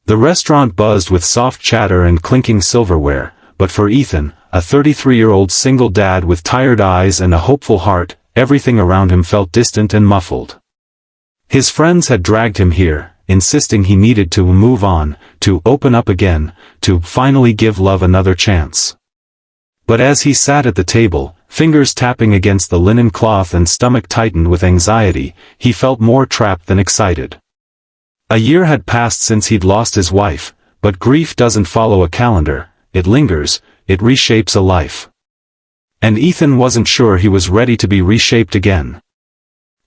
The restaurant buzzed with soft chatter and clinking silverware, but for Ethan, a 33-year-old single dad with tired eyes and a hopeful heart, everything around him felt distant and muffled. His friends had dragged him here, insisting he needed to move on, to open up again, to finally give love another chance. But as he sat at the table, fingers tapping against the linen cloth and stomach tightened with anxiety, he felt more trapped than excited. A year had passed since he'd lost his wife, but grief doesn't follow a calendar, it lingers, it reshapes a life. And Ethan wasn't sure he was ready to be reshaped again.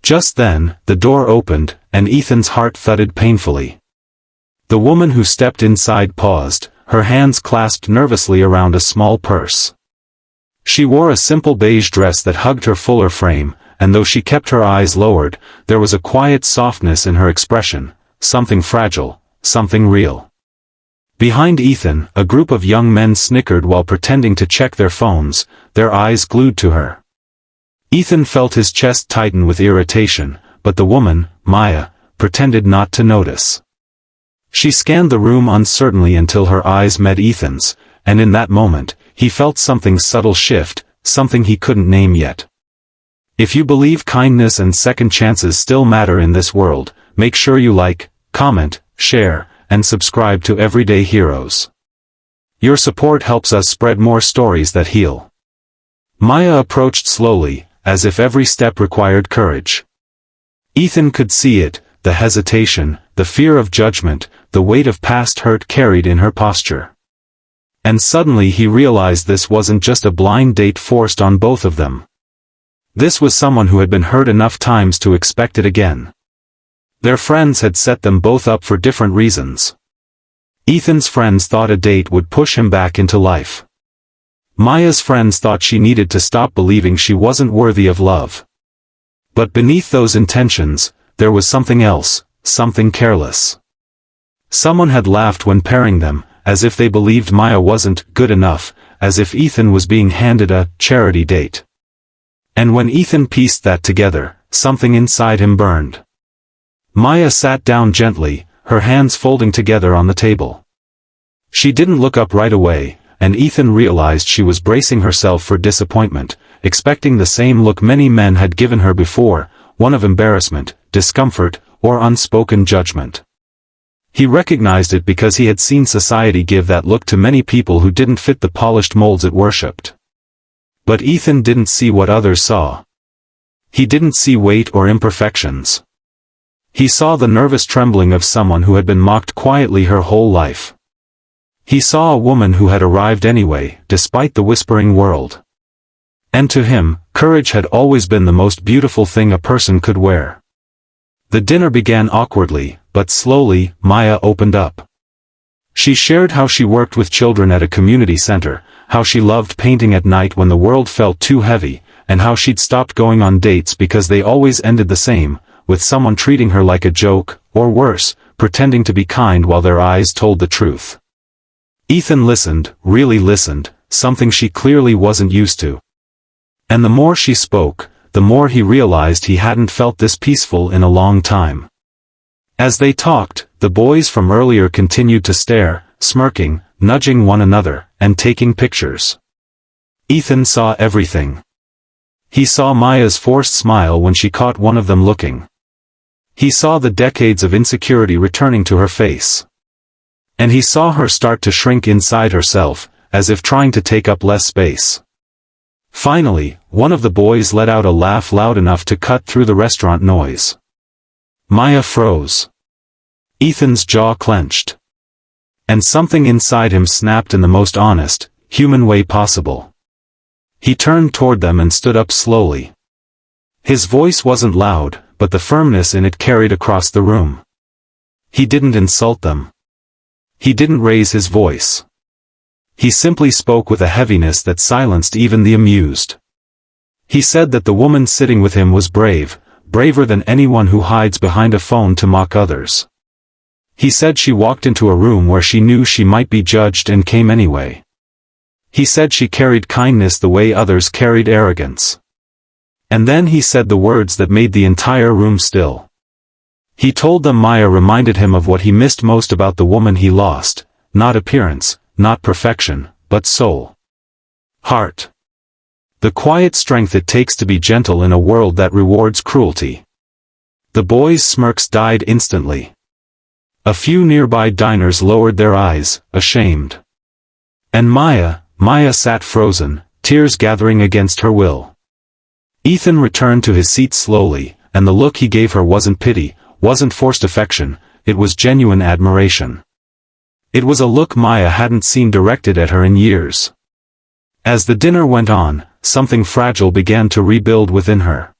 Just then, the door opened, and Ethan's heart thudded painfully. The woman who stepped inside paused, her hands clasped nervously around a small purse. She wore a simple beige dress that hugged her fuller frame, and though she kept her eyes lowered, there was a quiet softness in her expression, something fragile, something real. Behind Ethan, a group of young men snickered while pretending to check their phones, their eyes glued to her. Ethan felt his chest tighten with irritation, but the woman, Maya, pretended not to notice. She scanned the room uncertainly until her eyes met Ethan's, and in that moment, he felt something subtle shift, something he couldn't name yet. If you believe kindness and second chances still matter in this world, make sure you like, comment, share, and subscribe to Everyday Heroes. Your support helps us spread more stories that heal. Maya approached slowly, as if every step required courage. Ethan could see it, the hesitation, the fear of judgment, the weight of past hurt carried in her posture. And suddenly he realized this wasn't just a blind date forced on both of them. This was someone who had been hurt enough times to expect it again. Their friends had set them both up for different reasons. Ethan's friends thought a date would push him back into life. Maya's friends thought she needed to stop believing she wasn't worthy of love. But beneath those intentions, there was something else, something careless. Someone had laughed when pairing them, as if they believed Maya wasn't good enough, as if Ethan was being handed a charity date. And when Ethan pieced that together, something inside him burned. Maya sat down gently, her hands folding together on the table. She didn't look up right away, and Ethan realized she was bracing herself for disappointment, expecting the same look many men had given her before, one of embarrassment, discomfort, or unspoken judgment. He recognized it because he had seen society give that look to many people who didn't fit the polished molds it worshipped. But Ethan didn't see what others saw. He didn't see weight or imperfections. He saw the nervous trembling of someone who had been mocked quietly her whole life. He saw a woman who had arrived anyway, despite the whispering world. And to him, courage had always been the most beautiful thing a person could wear. The dinner began awkwardly, but slowly, Maya opened up. She shared how she worked with children at a community center, how she loved painting at night when the world felt too heavy, and how she'd stopped going on dates because they always ended the same, with someone treating her like a joke, or worse, pretending to be kind while their eyes told the truth. Ethan listened, really listened, something she clearly wasn't used to. And the more she spoke, the more he realized he hadn't felt this peaceful in a long time. As they talked, the boys from earlier continued to stare, smirking, nudging one another, and taking pictures. Ethan saw everything. He saw Maya's forced smile when she caught one of them looking. He saw the decades of insecurity returning to her face. And he saw her start to shrink inside herself, as if trying to take up less space. Finally, one of the boys let out a laugh loud enough to cut through the restaurant noise. Maya froze. Ethan's jaw clenched. And something inside him snapped in the most honest, human way possible. He turned toward them and stood up slowly. His voice wasn't loud, but the firmness in it carried across the room. He didn't insult them. He didn't raise his voice. He simply spoke with a heaviness that silenced even the amused. He said that the woman sitting with him was brave, braver than anyone who hides behind a phone to mock others. He said she walked into a room where she knew she might be judged and came anyway. He said she carried kindness the way others carried arrogance. And then he said the words that made the entire room still. He told them Maya reminded him of what he missed most about the woman he lost, not appearance, not perfection, but soul. Heart. The quiet strength it takes to be gentle in a world that rewards cruelty. The boys' smirks died instantly. A few nearby diners lowered their eyes, ashamed. And Maya sat frozen, tears gathering against her will. Ethan returned to his seat slowly, and the look he gave her wasn't pity, wasn't forced affection, it was genuine admiration. It was a look Maya hadn't seen directed at her in years. As the dinner went on, something fragile began to rebuild within her.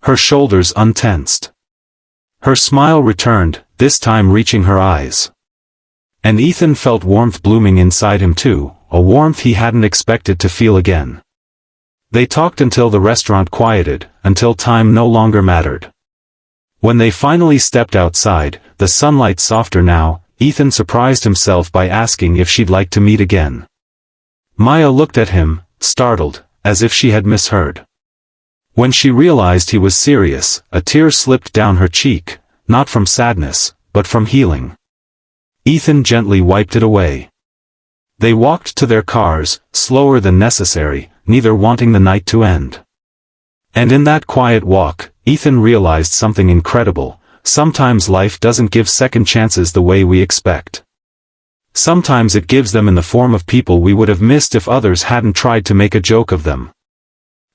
Her shoulders untensed. Her smile returned, this time reaching her eyes. And Ethan felt warmth blooming inside him too, a warmth he hadn't expected to feel again. They talked until the restaurant quieted, until time no longer mattered. When they finally stepped outside, the sunlight softer now, Ethan surprised himself by asking if she'd like to meet again. Maya looked at him, startled, as if she had misheard. When she realized he was serious, a tear slipped down her cheek, not from sadness, but from healing. Ethan gently wiped it away. They walked to their cars, slower than necessary, neither wanting the night to end. And in that quiet walk, Ethan realized something incredible. Sometimes life doesn't give second chances the way we expect. Sometimes it gives them in the form of people we would have missed if others hadn't tried to make a joke of them.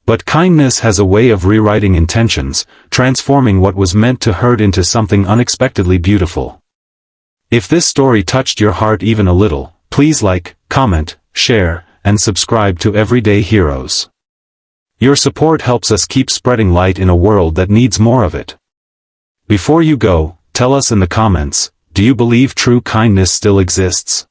But kindness has a way of rewriting intentions, transforming what was meant to hurt into something unexpectedly beautiful. If this story touched your heart even a little, please like, comment, share, and subscribe to Everyday Heroes. Your support helps us keep spreading light in a world that needs more of it. Before you go, tell us in the comments, do you believe true kindness still exists?